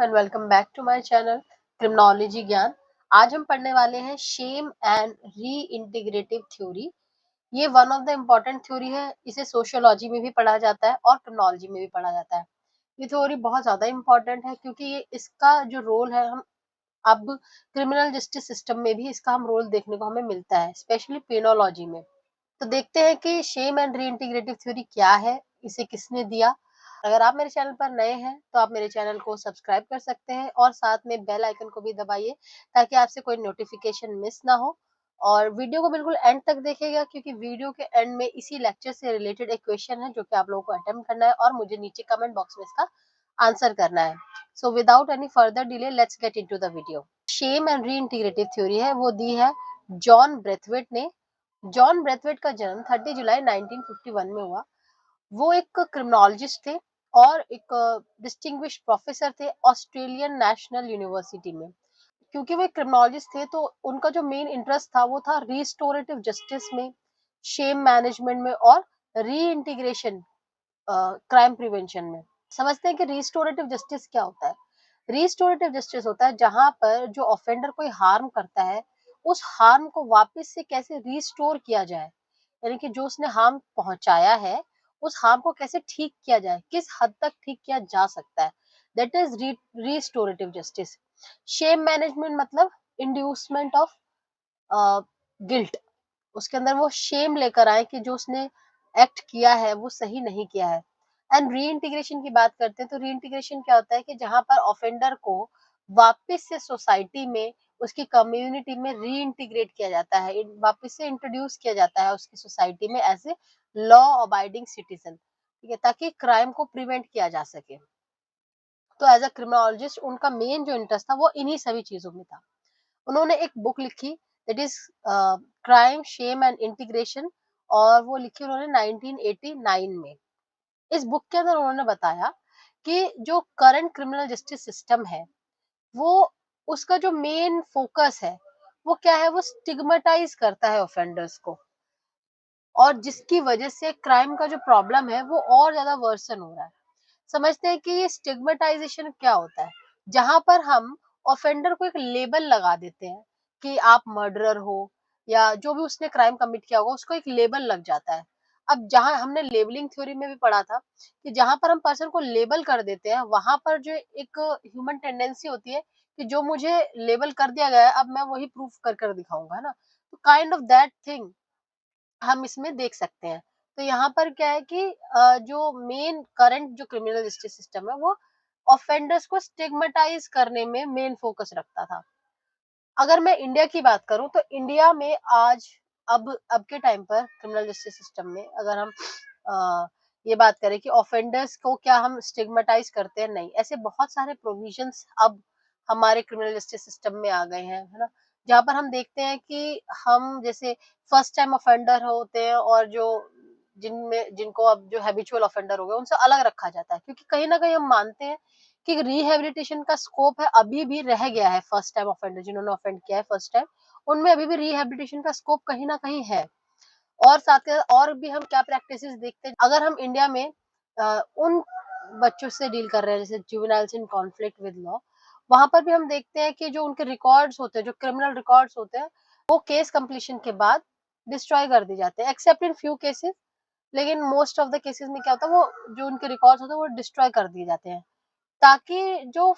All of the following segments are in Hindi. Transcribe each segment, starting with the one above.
And welcome back to my channel criminology Gyan. आज हम पढ़ने वाले हैं shame and reintegrative theory. ये one of the important theory है। इसे सोशियोलॉजी में भी पढ़ा जाता है और क्रिमिनोलॉजी में भी पढ़ा जाता है। ये थ्योरी बहुत ज्यादा इम्पोर्टेंट है क्योंकि ये इसका जो रोल है हम अब क्रिमिनल जस्टिस सिस्टम में भी इसका हम रोल देखने को हमें मिलता है, स्पेशली पेनोलॉजी में। तो देखते हैं कि शेम एंड रीइंटीग्रेटिव थ्योरी क्या है, इसे किसने दिया। अगर आप मेरे चैनल पर नए हैं तो आप मेरे चैनल को सब्सक्राइब कर सकते हैं और साथ में बेल आइकन को भी दबाइए ताकि आपसे कोई नोटिफिकेशन मिस ना हो। और वीडियो को बिल्कुल एंड तक देखिएगा क्योंकि वीडियो के एंड में इसी लेक्चर से रिलेटेड एक क्वेश्चन है जो कि आप लोगों को अटेम्प्ट करना है और मुझे नीचे कमेंट बॉक्स में इसका आंसर करना है। So without any further delay let's get into the video. Shame and reintegrative theory है वो दी है जॉन ब्रेथवेट ने। जॉन ब्रेथवेट का जन्म 30 जुलाई 1951 में हुआ। वो एक क्रिमिनोलॉजिस्ट थे और एक डिस्टिंग्विश्ड प्रोफेसर थे ऑस्ट्रेलियन नेशनल यूनिवर्सिटी में। क्योंकि वो एक क्रिमिनोलॉजिस्ट थे तो उनका जो मेन इंटरेस्ट था वो था रिस्टोरेटिव जस्टिस में, शेम मैनेजमेंट में और री इंटीग्रेशन, क्राइम प्रिवेंशन में। समझते हैं कि रिस्टोरेटिव जस्टिस क्या होता है। रिस्टोरेटिव जस्टिस होता है जहां पर जो ऑफेंडर कोई हार्म करता है उस हार्म को वापस से कैसे रिस्टोर किया जाए, यानी कि जो उसने हार्म पहुंचाया है उस हार्म को कैसे ठीक किया जाए, किस हद तक ठीक किया जा सकता है। That is restorative justice. Shame management मतलब इंड्यूसमेंट ऑफ गिल्ट। उसके अंदर वो शेम लेकर आए कि जो उसने एक्ट किया है वो सही नहीं किया है। एंड री इंटीग्रेशन की बात करते हैं तो री इंटीग्रेशन क्या होता है कि जहां पर ऑफेंडर को वापस से सोसाइटी में, उसकी कम्युनिटी में री इंटीग्रेट किया जाता है, वापस से इंट्रोड्यूस किया जाता है उसकी सोसाइटी में as a law abiding citizen, ठीक है, ताकि क्राइम को प्रिवेंट किया जा सके। तो एज अ क्रिमिनोलॉजिस्ट उनका मेन जो इंटरेस्ट था वो इन्हीं सभी चीजों में था। उन्होंने एक बुक लिखी that is crime shame and integration, और वो लिखी उन्होंने 1989 में। इस बुक के अंदर उन्होंने बताया कि जो करंट क्रिमिनल जस्टिस सिस्टम है वो, उसका जो मेन फोकस है वो क्या है, वो स्टिग्मेटाइज करता है ऑफेंडर्स को, और जिसकी वजह से क्राइम का जो प्रॉब्लम है वो और ज्यादा वर्सन हो रहा है। समझते हैं कि ये स्टिग्मेटाइजेशन क्या होता है, जहां पर हम ऑफेंडर को एक लेबल लगा देते हैं कि आप मर्डरर हो या जो भी उसने क्राइम कमिट किया होगा उसको एक लेबल लग जाता है। अब जहां हमने लेबलिंग थ्योरी में भी पढ़ा था कि जहां पर हम पर्सन को लेबल कर देते हैं वहां पर जो एक ह्यूमन टेंडेंसी होती है कि जो मुझे लेबल कर दिया गया है अब मैं वही प्रूफ कर कर दिखाऊंगा, है ना। तो काइंड ऑफ दैट थिंग हम इसमें देख सकते हैं। तो यहाँ पर क्या है कि जो मेन करंट जो क्रिमिनल जस्टिस सिस्टम है वो ऑफेंडर्स को स्टिग्मेटाइज करने में मेन फोकस रखता था। अगर मैं इंडिया की बात करूं तो इंडिया में आज अब के टाइम पर क्रिमिनल जस्टिस सिस्टम में अगर हम ये बात करें कि ऑफेंडर्स को क्या हम स्टिग्मेटाइज करते हैं, नहीं, ऐसे बहुत सारे प्रोविजंस अब हमारे क्रिमिनल जस्टिस सिस्टम में आ गए हैं, है ना। जहाँ पर हम देखते हैं कि हम जैसे फर्स्ट टाइम ऑफेंडर होते हैं और जो जिनमें जिनको अब जो हैबिचुअल ऑफेंडर हो गए उनसे अलग रखा जाता है, क्योंकि कहीं ना कहीं हम मानते हैं कि रिहैबिलिटेशन का स्कोप है अभी भी रह गया है। फर्स्ट टाइम ऑफेंडर जिन्होंने ऑफेंड किया है फर्स्ट टाइम, उनमें अभी भी रिहैबिलिटेशन का स्कोप कहीं ना कहीं है। और साथ के साथ और भी हम क्या प्रैक्टिसेस देखते हैं, अगर हम इंडिया में उन बच्चों से डील कर रहे हैं जैसे juveniles in conflict with law, वहां पर भी हम देखते हैं कि जो उनके रिकॉर्ड्स होते हैं, जो क्रिमिनल रिकॉर्ड्स होते हैं, वो केस कंप्लीशन के बाद डिस्ट्रॉय कर दिए जाते हैं, एक्सेप्ट इन फ्यू केसेस। लेकिन मोस्ट ऑफ द केसेस में क्या होता है, वो जो उनके रिकॉर्ड्स होते हैं वो डिस्ट्रॉय कर दिए जाते हैं, ताकि जो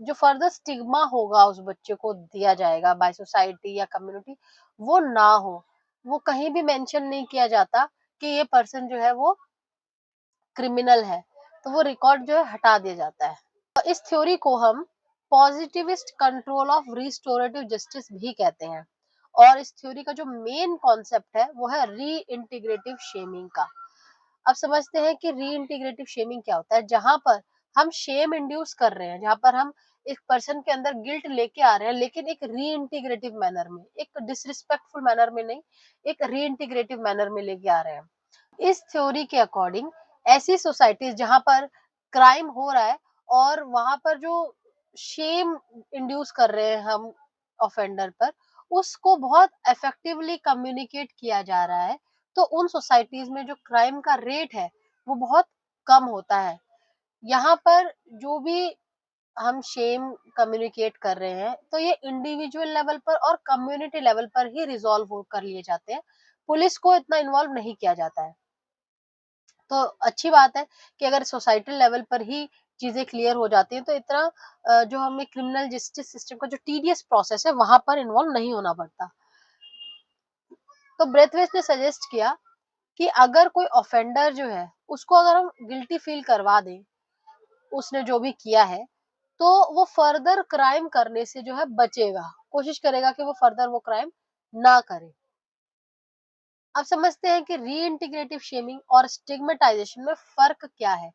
जो फर्दर स्टिग्मा होगा उस बच्चे को दिया जाएगा बाय सोसाइटी या कम्युनिटी, वो ना हो। वो कहीं भी मेंशन नहीं किया जाता कि ये पर्सन जो है वो क्रिमिनल है, तो वो रिकॉर्ड जो है हटा दिया जाता है। तो इस थ्योरी को हम positivist control of restorative justice भी कहते हैं। और इस थ्योरी का जो मेन कॉन्सेप्ट है वो है री इंटीग्रेटिव शेमिंग का। अब समझते हैं कि री इंटीग्रेटिव शेमिंग क्या होता है, जहां पर हम शेम इंड्यूस कर रहे हैं, जहां पर हम एक पर्सन के अंदर गिल्ट लेके आ रहे हैं, लेकिन एक री इंटीग्रेटिव मैनर में, एक डिसरिस्पेक्टफुल मैनर में नहीं, एक री इंटीग्रेटिव मैनर में लेके आ रहे हैं। इस थ्योरी के अकॉर्डिंग ऐसी सोसाइटीज जहां पर क्राइम हो रहा है और वहां पर जो शेम इंड्यूस कर रहे हैं हम ऑफेंडर पर, उसको बहुत इफेक्टिवली कम्युनिकेट किया जा रहा है, तो उन सोसाइटीज में जो क्राइम का रेट है वो बहुत कम होता है। यहाँ पर जो भी हम शेम कम्युनिकेट कर रहे हैं, तो ये इंडिविजुअल लेवल पर और कम्युनिटी लेवल पर ही रिज़ॉल्व हो कर लिए जाते हैं। पुलिस को इतना इन्वॉल्व नहीं किया जाता है। तो अच्छी बात है कि अगर सोसाइटल लेवल पर ही चीज़ें क्लियर हो जाती हैं, तो इतना जो हमें क्रिमिनल जस्टिस सिस्टम का जो टीडियस प्रोसेस है, वहाँ पर इन्वॉल्व नहीं होना पड़ता। तो ब्रेथवेट ने सजेस्ट किया कि अगर कोई ऑफेंडर जो है, उसको अगर हम गिल्टी फील करवा दें, उसने जो भी किया है, तो वो फर्दर क्राइम करने से जो है बचेगा। कोशिश करेगा कि वो फर्दर वो क्राइम ना करे। अब समझते हैं कि रीइंटीग्रेटिव शेमिंग और स्टिग्मेटाइजेशन में फ़र्क क्या है?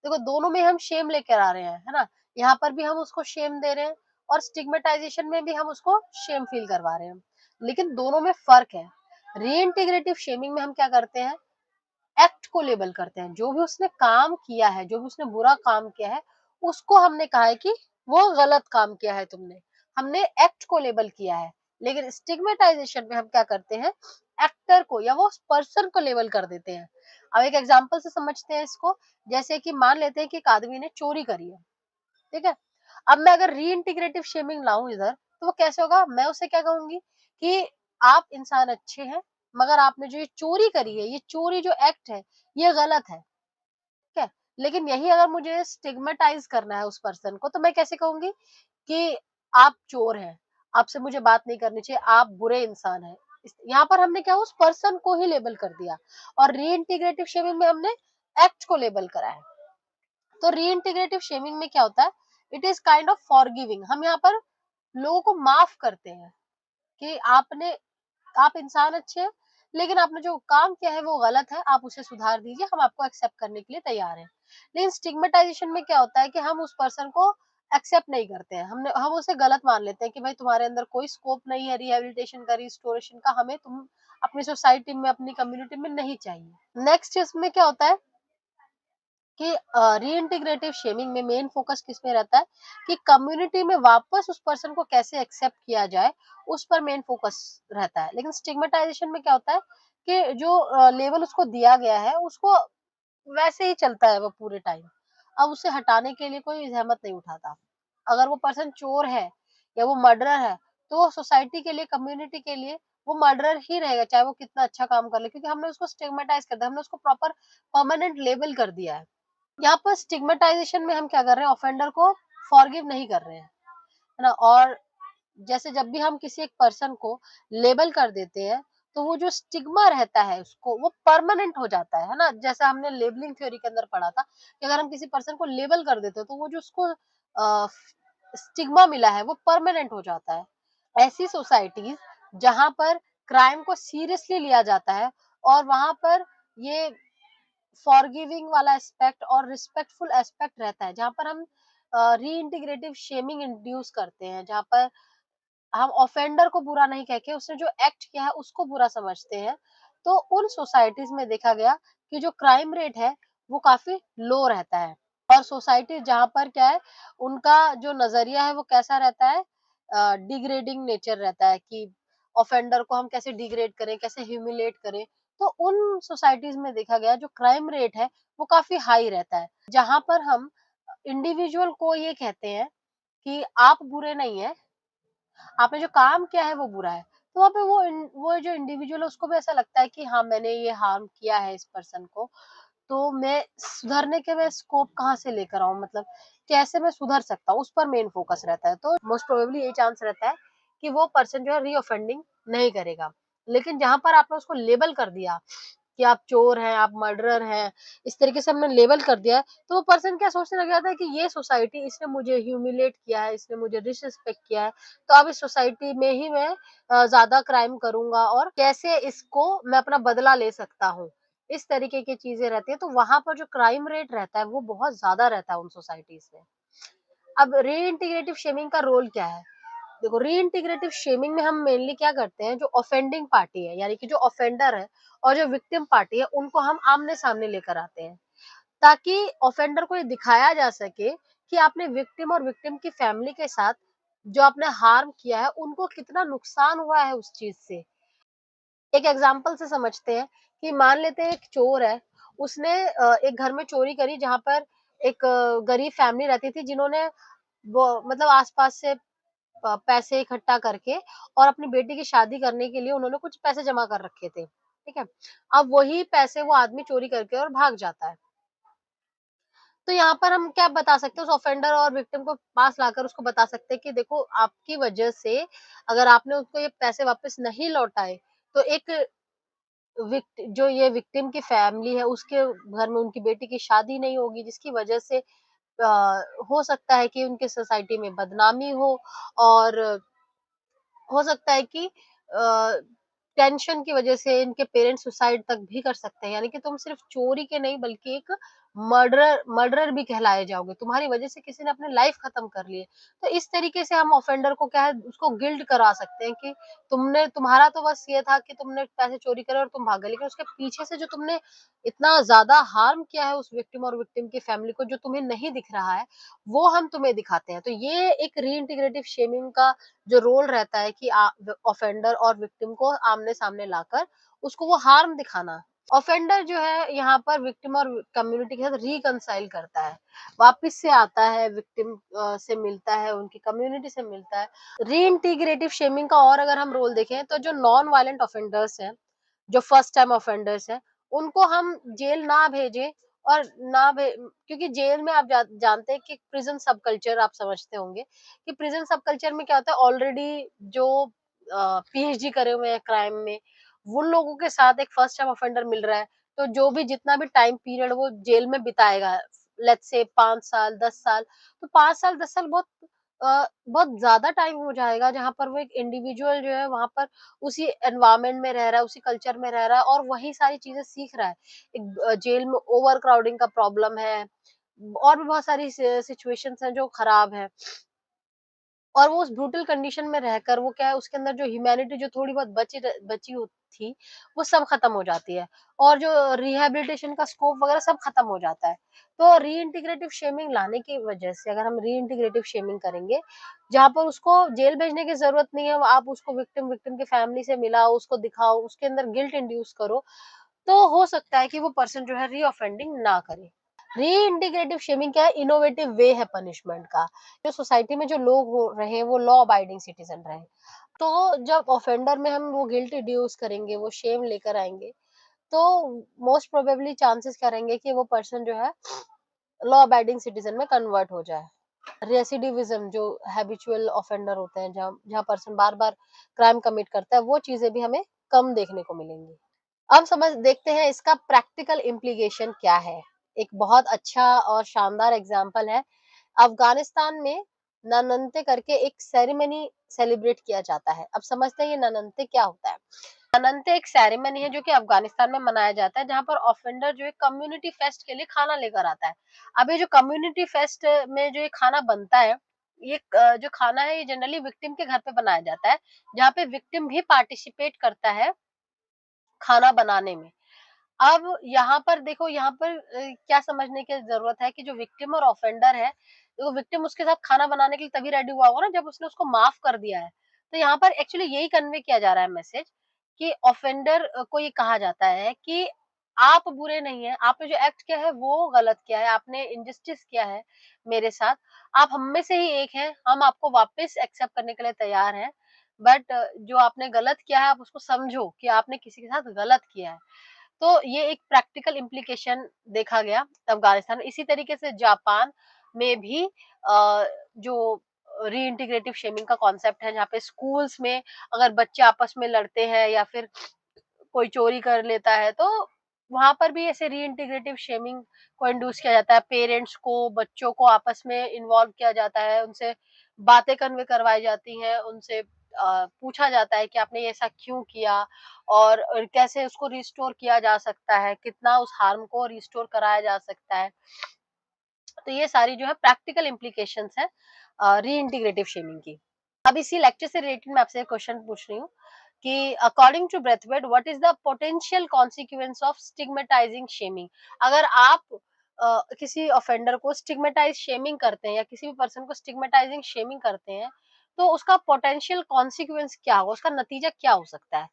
देखो दोनों में हम शेम लेकर आ रहे हैं, है ना? यहाँ पर भी हम उसको शेम दे रहे हैं और स्टिग्मेटाइजेशन में भी हम उसको शेम फ़ील करवा रहे हैं। लेकिन दोनों में फ़र्क है। रीइंटीग्रेटिव शेमिंग में हम क्या करते हैं, एक्ट को लेबल करते हैं। जो भी उसने काम किया है, जो भी उसने बुरा काम किया है, उसको हमने कहा है कि वो गलत काम किया है तुमने। हमने एक्ट को लेबल किया है। लेकिन स्टिग्मेटाइजेशन में हम क्या करते हैं, एक्टर को या वो पर्सन को लेबल कर देते हैं। अब एक एग्जांपल से समझते हैं इसको। जैसे कि मान लेते हैं कि एक आदमी ने चोरी करी है, ठीक है? अब मैं अगर रीइंटीग्रेटिव शेमिंग लाऊँ इधर, तो वो कैसे होगा? मैं उसे क्या कहूँगी कि आप इंसान अच्छे हैं, मगर आपने जो ये चोरी करी है, ये चोरी जो एक्ट है, ये गलत है, ठीक है? लेकिन यही अगर मुझे स्टिग्मेटाइज़ करना है उस पर्सन को, तो मैं कैसे कहूँगी कि आप चोर हैं, आपसे मुझे बात नहीं करनी चाहिए, आप बुरे इंसान हैं। इस यहाँ पर हमने क्या उस पर्सन को ही लेबल कर दिया और रीइंटीग्रेटिव शेमिंग में हमने एक्ट को लेबल करा है। तो रीइंटीग्रेटिव शेमिंग में क्या होता है, it is kind of forgiving. हम यहाँ पर लोगों को माफ करते हैं कि आप इंसान अच्छे हैं, लेकिन आपने जो काम किया है वो गलत है, आप उसे सुधार दीजिए, हम आपको एक्सेप्ट करने के लिए तैयार हैं। लेकिन स्टिग्मेटाइजेशन में क्या होता है कि हम उस पर्सन को एक्सेप्ट नहीं करते हैं, हम उसे गलत मान लेते हैं कि भाई तुम्हारे अंदर कोई स्कोप नहीं है रिहेबिलिटेशन का, रिस्टोरेशन का, हमें तुम अपनी सोसाइटी में, अपनी कम्युनिटी में नहीं चाहिए। नेक्स्ट इसमें क्या होता है कि रीइंटीग्रेटिव शेमिंग में मेन फोकस किस में रहता है कि कम्युनिटी में वापस उस पर्सन को कैसे एक्सेप्ट किया जाए, उस पर मेन फोकस रहता है। लेकिन स्टिग्मेटाइजेशन में क्या होता है कि जो लेबल उसको दिया गया है, उसको वैसे ही चलता है वो पूरे टाइम। अब उसे हटाने के लिए कोई ज़हमत नहीं उठाता। अगर वो पर्सन चोर है या वो मर्डरर है, तो वो सोसाइटी के लिए, कम्युनिटी के लिए वो मर्डरर ही रहेगा, चाहे वो कितना अच्छा काम कर ले, क्योंकि हमने उसको स्टिग्मेटाइज़ कर दिया, हमने उसको प्रॉपर परमानेंट लेबल कर दिया है। यहाँ पर स्टिग्मेटाइजेशन में हम क्या कर रहे हैं, ऑफेंडर को फॉरगिव नहीं कर रहे हैं, है ना? और जैसे जब भी हम किसी एक पर्सन को लेबल कर देते हैं, तो वो जो स्टिग्मा रहता है उसको वो परमानेंट हो जाता है ना? जैसा हमने लेबलिंग थ्योरी के अंदर पढ़ा था कि अगर हम किसी पर्सन को लेबल कर देते हैं, तो वो जो उसको स्टिग्मा मिला है वो परमानेंट हो जाता है। ऐसी सोसाइटीज जहाँ पर क्राइम को सीरियसली लिया जाता है और वहां पर ये फॉरगिविंग वाला एस्पेक्ट और रिस्पेक्टफुल एस्पेक्ट रहता है, जहाँ पर हम रीइंटीग्रेटिव शेमिंग इंट्रोड्यूस करते हैं, जहाँ पर हम ऑफेंडर को बुरा नहीं कह के उसने जो एक्ट किया है उसको बुरा समझते हैं। तो उन सोसाइटीज में देखा गया कि जो क्राइम रेट है वो काफी लो रहता है। और सोसाइटी जहाँ पर क्या है, उनका जो नजरिया है वो कैसा रहता है, डिग्रेडिंग नेचर रहता है कि ऑफेंडर को हम कैसे डिग्रेड करें, कैसे ह्यूमिलेट करें। तो उन सोसाइटीज में देखा गया जो क्राइम रेट है वो काफी हाई रहता है, जहाँ पर हम इंडिविजुअल को ये कहते हैं कि आप बुरे नहीं है, आपने जो काम किया है वो बुरा है। तो वहाँ पे वो जो इंडिविजुअल है उसको भी ऐसा लगता है कि हाँ, मैंने ये हार्म किया है इस पर्सन को, तो मैं सुधरने के मैं स्कोप कहाँ से लेकर आऊँ, मतलब कैसे मैं सुधर सकता हूँ, उस पर मेन फोकस रहता है। तो मोस्ट प्रोबेबली यही चांस रहता है कि वो पर्सन जो है रीऑफेंडिंग नहीं करेगा। लेकिन जहाँ पर आपने उसको लेबल कर दिया कि आप चोर हैं, आप मर्डरर हैं, इस तरीके से हमने लेबल कर दिया है, तो वो पर्सन क्या सोचने लग जाता है कि ये सोसाइटी, इसने मुझे ह्यूमिलेट किया है, इसने मुझे डिसरिस्पेक्ट किया है, तो अब इस सोसाइटी में ही मैं ज़्यादा क्राइम करूँगा और कैसे इसको मैं अपना बदला ले सकता हूँ। इस तरीके की चीज़ें रहती हैं, तो वहाँ पर जो क्राइम रेट रहता है, वो बहुत ज़्यादा रहता है उन सोसाइटीज़ में। अब रीइंटीग्रेटिव शेमिंग का रोल क्या है? देखो, रीइंटीग्रेटिव शेमिंग में हम मेनली क्या करते हैं, जो ऑफेंडिंग पार्टी है, यानी कि जो ऑफेंडर है और जो विक्टिम पार्टी है, उनको हम आमने-सामने लेकर आते हैं, ताकि ऑफेंडर को ये दिखाया जा सके कि आपने विक्टिम और विक्टिम की फैमिली के साथ जो आपने हार्म किया है, उनको कितना नुकसान हुआ है उस चीज़ से। एक एग्जांपल से समझते हैं कि मान लेते हैं एक चोर है, उसने एक घर में चोरी करी जहाँ पर एक गरीब फैमिली रहती थी, जिन्होंने वो मतलब आस-पास से पैसे इकट्ठा करके और अपनी बेटी की शादी करने के लिए उन्होंने कुछ पैसे जमा कर रखे थे, ठीक है? अब वही पैसे वो आदमी चोरी करके और भाग जाता है। तो यहाँ पर हम क्या बता सकते हैं, उस ऑफेंडर और विक्टिम को पास लाकर उसको बता सकते हैं कि देखो, आपकी वजह से अगर आपने उसको ये पैसे वापस नहीं लौटाए, तो एक जो ये विक्टिम की फैमिली है, उसके घर में उनकी बेटी की शादी नहीं होगी, जिसकी वजह से हो सकता है कि उनके सोसाइटी में बदनामी हो, और हो सकता है कि टेंशन की वजह से इनके पेरेंट्स सुसाइड तक भी कर सकते हैं। यानी कि तुम सिर्फ चोरी के नहीं, बल्कि एक मर्डरर मर्डरर भी कहलाए जाओगे। तुम्हारी वजह से किसी ने अपनी लाइफ खत्म कर ली है। तो इस तरीके से हम ऑफेंडर को क्या है, उसको गिल्ट करा सकते हैं कि तुम्हारा तो बस ये था कि तुमने पैसे चोरी करे और तुम भाग गए, लेकिन उसके पीछे से जो तुमने इतना ज़्यादा हार्म किया है उस विक्टिम और विक्टिम की फैमिली को, जो तुम्हें नहीं दिख रहा है, वो हम तुम्हें दिखाते हैं। तो ये एक रीइंटीग्रेटिव शेमिंग का जो रोल रहता है कि ऑफेंडर और विक्टिम को आमने-सामने लाकर उसको वो हार्म दिखाना। ऑफेंडर जो है यहाँ पर विक्टिम और कम्युनिटी के साथ रिकंसाइल करता है। वापस से आता है, विक्टिम से मिलता है, उनकी कम्युनिटी से मिलता है। रीइंटीग्रेटिव शेमिंग का और अगर हम रोल देखें, तो जो नॉन वायलेंट ऑफेंडर्स हैं, जो फर्स्ट टाइम ऑफेंडर्स हैं, उनको हम जेल ना भेजें, और ना भे क्योंकि जेल में आप जानते हैं कि प्रिज़न सब कल्चर आप समझते होंगे कि प्रिज़न सब कल्चर में क्या होता है, ऑलरेडी जो पीएचडी करे हुए हैं क्राइम में, उन लोगों के साथ एक फर्स्ट टाइम ऑफेंडर मिल रहा है, तो जो भी जितना भी टाइम पीरियड वो जेल में बिताएगा, लेट्स से 5 साल, 10 साल, तो 5 साल, 10 साल बहुत ज़्यादा टाइम हो जाएगा, जहाँ पर वो एक इंडिविजुअल जो है वहाँ पर उसी एनवायरनमेंट में रह रहा है, उसी कल्चर में रह रहा है और वही सारी चीज़ें सीख रहा है। एक जेल में ओवर क्राउडिंग का प्रॉब्लम है, और भी बहुत सारी सिचुएशंस हैं जो खराब हैं। और वो उस ब्रूटल कंडीशन में रहकर वो क्या है, उसके अंदर जो ह्यूमैनिटी जो थोड़ी बहुत बची हो थी, वो सब खत्म हो जाती है, और जो रिहैबिलिटेशन का स्कोप वगैरह सब खत्म हो जाता है। तो रीइंटीग्रेटिव शेमिंग लाने की वजह से अगर हम रीइंटीग्रेटिव शेमिंग करेंगे, जहाँ पर उसको जेल भेजने की ज़रूरत नहीं है, आप उसको विक्टिम की फैमिली से मिलाओ, उसको दिखाओ, उसके अंदर गिल्ट इंड्यूस करो, तो हो सकता है कि वो पर्सन जो है रीऑफेंडिंग ना करे। रीइंटीग्रेटिव शेमिंग क्या है, इनोवेटिव वे है पनिशमेंट का। जो सोसाइटी में जो लोग हो रहे हैं, वो लॉ अबाइडिंग सिटीजन रहे। तो जब ऑफेंडर में हम वो गिल्ट रिड्यूस करेंगे, वो शेम लेकर आएँगे, तो मोस्ट प्रोबेबली चांसेस क्या रहेंगे कि वो पर्सन जो है लॉ अबाइडिंग सिटीजन में कन्वर्ट हो जाए। रेसिडिविज़्म जो हैबिचुअल ऑफेंडर होते हैं, जहाँ जहाँ पर्सन बार-बार क्राइम कमिट करता है, वो चीज़ें भी हमें कम देखने को मिलेंगी। अब समझ देखते हैं इसका प्रैक्टिकल इम्प्लीकेशन क्या है। एक बहुत अच्छा और शानदार एग्ज़ाम्पल है, अफ़गानिस्तान में नानंते करके एक सेरेमनी सेलिब्रेट किया जाता है। अब समझते हैं ये नानंते क्या होता है? नानंते एक सेरेमनी है जो कि अफ़गानिस्तान में मनाया जाता है, जहाँ पर ऑफेंडर जो है कम्युनिटी फेस्ट के लिए खाना लेकर आता है। अब ये जो कम्युनिटी फेस्ट में जो ये खाना बनता है, ये जो खाना है ये जनरली विक्टिम के घर पे बनाया जाता है, जहाँ पे विक्टिम भी पार्टिसिपेट करता है खाना बनाने में। अब यहाँ पर देखो, यहाँ पर क्या समझने की ज़रूरत है कि जो विक्टिम और ऑफेंडर है, तो विक्टिम उसके साथ खाना बनाने के लिए तभी रेडी हुआ होगा ना जब उसने उसको माफ़ कर दिया है। तो यहाँ पर एक्चुअली यही कन्वे किया जा रहा है मैसेज कि ऑफेंडर को ये कहा जाता है कि आप बुरे नहीं हैं, आपने जो एक्ट किया है वो गलत किया है, आपने इनजस्टिस किया है मेरे साथ, आप हम में से ही एक हैं, हम आपको वापस एक्सेप्ट करने के लिए तैयार हैं। बट जो आपने गलत किया है, आप उसको समझो कि आपने किसी के साथ गलत किया है। तो ये एक प्रैक्टिकल इम्प्लीकेशन देखा गया अफ़गानिस्तान में। इसी तरीके से जापान में भी जो रीइंटीग्रेटिव शेमिंग का कॉन्सेप्ट है, जहाँ पे स्कूल्स में अगर बच्चे आपस में लड़ते हैं या फिर कोई चोरी कर लेता है, तो वहाँ पर भी ऐसे रीइंटीग्रेटिव शेमिंग को इंड्यूस किया जाता है। पेरेंट्स को, बच्चों को आपस में इन्वॉल्व किया जाता है, उनसे बातें कन्वे करवाई जाती हैं, उनसे पूछा जाता है कि आपने ये ऐसा क्यों किया, और कैसे उसको रिस्टोर किया जा सकता है, कितना उस हार्म को रिस्टोर कराया जा सकता है। तो ये सारी जो है प्रैक्टिकल इम्प्लीकेशंस हैं रीइंटीग्रेटिव शेमिंग की। अब इसी लेक्चर से रिलेटेड मैं आपसे एक क्वेश्चन पूछ रही हूँ कि according to Braithwaite what is the potential consequence of stigmatising shaming? अगर आप किसी ऑफेंडर को स्टिग्मेटाइज शेमिंग करते हैं या किसी भी पर्सन को स्टिग्मेटाइजिंग शेमिंग करते हैं, तो उसका पोटेंशियल कॉन्सिक्वेंस क्या होगा, उसका नतीजा क्या हो सकता है?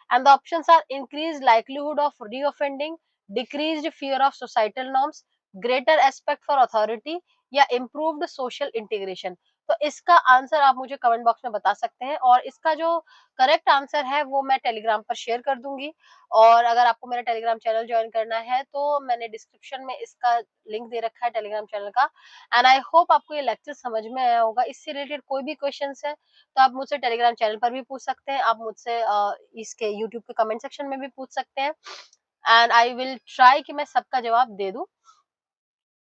And the options are increased likelihood of reoffending, decreased fear of societal norms, greater respect for authority, या इम्प्रूव्ड सोशल इंटीग्रेशन? तो इसका आंसर आप मुझे कमेंट बॉक्स में बता सकते हैं और इसका जो करेक्ट आंसर है वो मैं टेलीग्राम पर शेयर कर दूँगी। और अगर आपको मेरा टेलीग्राम चैनल जॉइन करना है तो मैंने डिस्क्रिप्शन में इसका लिंक दे रखा है टेलीग्राम चैनल का। एंड आई होप आपको ये लेक्चर समझ में आया होगा। इससे रिलेटेड कोई भी क्वेश्चंस है तो आप मुझसे टेलीग्राम चैनल पर भी पूछ सकते हैं। आप मुझसे इसके यूट्यूब के कमेंट सेक्शन में भी पूछ सकते हैं एंड आई विल ट्राई कि मैं सबका जवाब दे दूँ।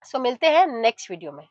सो मिलते हैं नेक्स्ट वीडियो में।